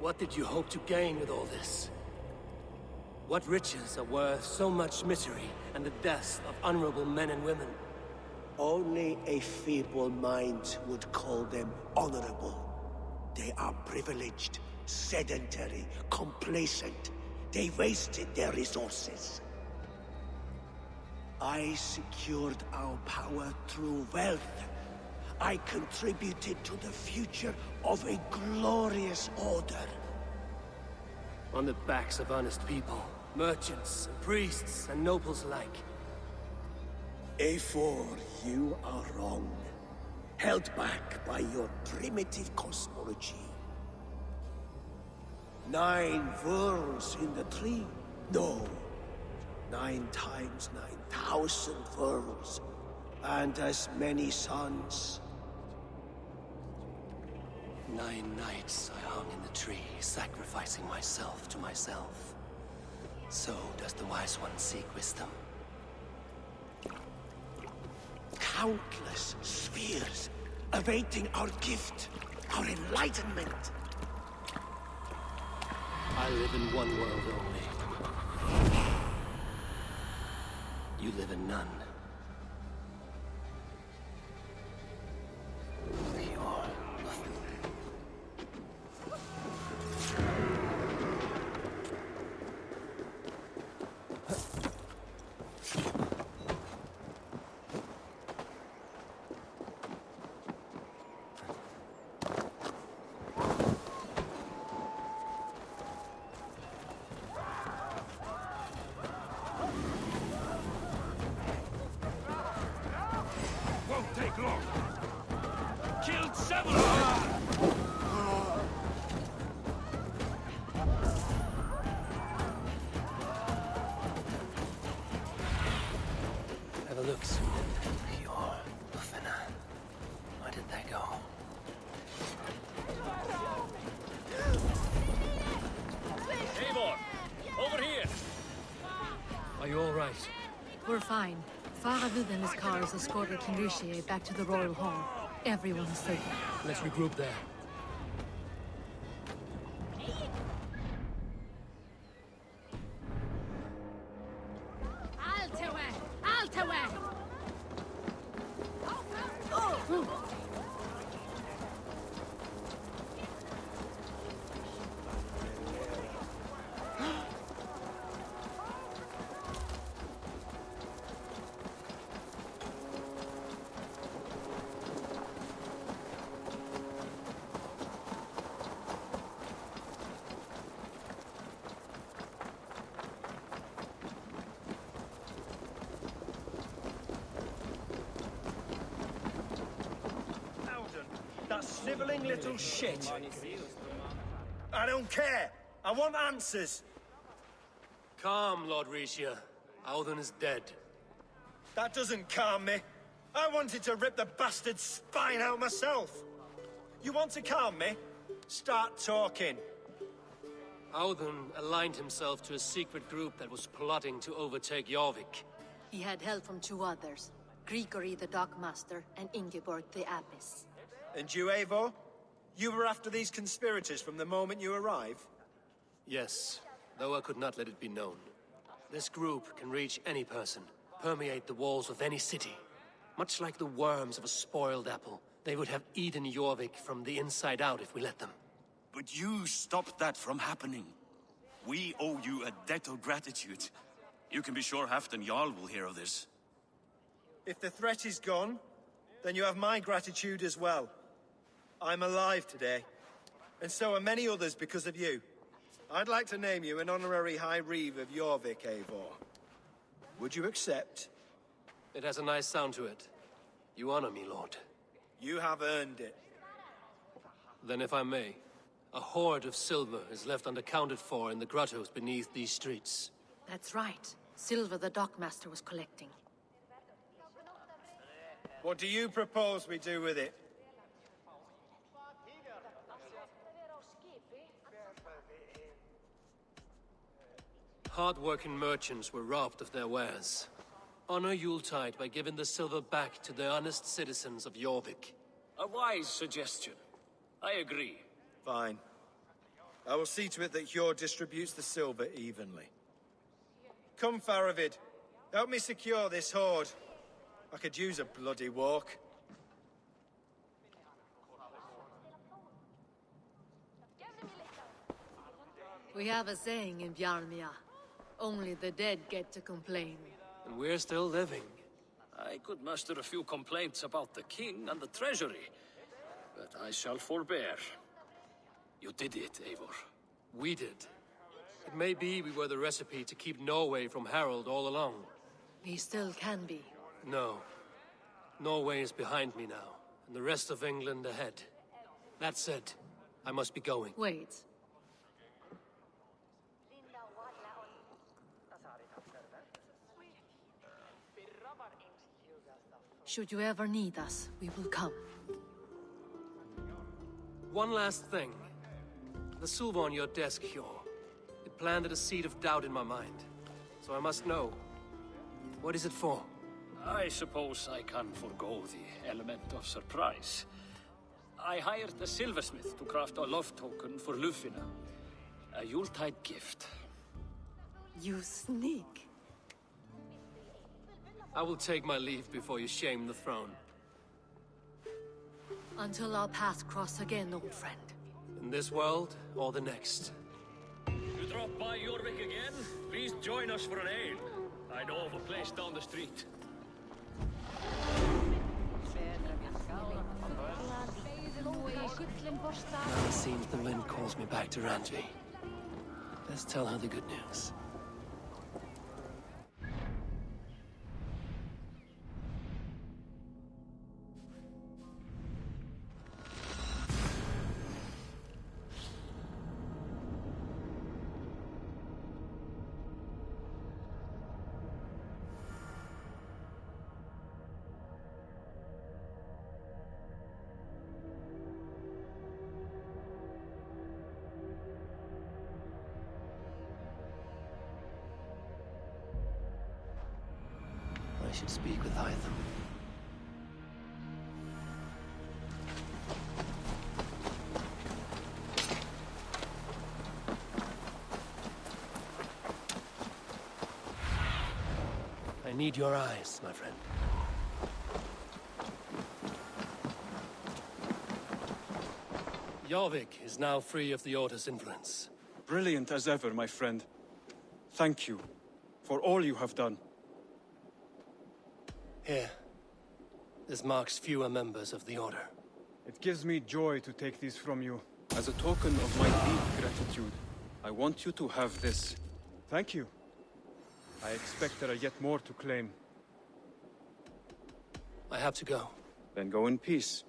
What did you hope to gain with all this? What riches are worth so much misery and the deaths of honorable men and women? Only a feeble mind would call them honorable. They are privileged, sedentary, complacent. They wasted their resources. I secured our power through wealth. I contributed to the future of a glorious order. On the backs of honest people, merchants, and priests, and nobles alike. Eivor, you are wrong. Held back by your primitive cosmology. 9 worlds in the tree? No. 9 times 9,000 worlds. And as many suns. 9 nights I hung in the tree, sacrificing myself to myself. So does the wise one seek wisdom. Countless spheres, awaiting our gift, our enlightenment. I live in one world only. You live in none. Won't take long. Killed several. Have a look, Susan. You're Finna. Where did they go? Eivor! Over here! Are you all right? We're fine. Faravud and his cars escorted King Rishi back to the royal hall. Everyone's safe. Let's regroup there. Altawe! Altawe! Oh. That sniveling little shit. I don't care. I want answers. Calm, Lord Rishia. Alden is dead. That doesn't calm me. I wanted to rip the bastard's spine out myself. You want to calm me? Start talking. Audun aligned himself to a secret group that was plotting to overtake Jorvik. He had help from two others, Grigory the Dockmaster and Ingeborg the Abbess. And you, Eivor? You were after these conspirators from the moment you arrived? Yes, though I could not let it be known. This group can reach any person, permeate the walls of any city. Much like the worms of a spoiled apple, they would have eaten Jorvik from the inside out if we let them. But you stopped that from happening. We owe you a debt of gratitude. You can be sure Halfdan Jarl will hear of this. If the threat is gone, then you have my gratitude as well. I'm alive today, and so are many others because of you. I'd like to name you an honorary High Reeve of Jorvik, Eivor. Would you accept? It has a nice sound to it. You honor me, Lord. You have earned it. Then if I may, a hoard of silver is left unaccounted for in the grottos beneath these streets. That's right. Silver the Dockmaster was collecting. What do you propose we do with it? Hard-working merchants were robbed of their wares. Honor Yuletide by giving the silver back to the honest citizens of Jorvik. A wise suggestion. I agree. Fine. I will see to it that Hjord distributes the silver evenly. Come, Faravid. Help me secure this hoard. I could use a bloody walk. We have a saying in Bjarmia. Only the dead get to complain. And we're still living. I could muster a few complaints about the king and the treasury, but I shall forbear. You did it, Eivor. We did. It may be we were the recipe to keep Norway from Harald all along. We still can be. No. Norway is behind me now, and the rest of England ahead. That said, I must be going. Wait. Should you ever need us, we will come. One last thing. The silver on your desk, Hjord. It planted a seed of doubt in my mind. So I must know. What is it for? I suppose I can forego the element of surprise. I hired a silversmith to craft a love token for Lufina. A Yuletide gift. You sneak. I will take my leave before you shame the throne. Until our paths cross again, old friend. In this world, or the next. You drop by Jorvik again? Please join us for an ale. I know of a place down the street. It seems the wind calls me back to Randvi. Let's tell her the good news. I should speak with Hytham. I need your eyes, my friend. Jorvik is now free of the Order's influence. Brilliant as ever, my friend. Thank you for all you have done. Here. This marks fewer members of the Order. It gives me joy to take these from you. As a token of my deep gratitude, I want you to have this. Thank you. I expect there are yet more to claim. I have to go. Then go in peace.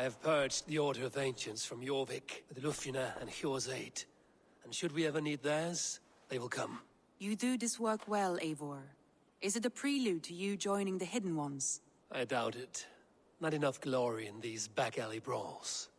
have purged the Order of Ancients from Jorvik with Lufina and Hjor's aid. And should we ever need theirs, they will come. You do this work well, Eivor. Is it a prelude to you joining the Hidden Ones? I doubt it. Not enough glory in these back alley brawls.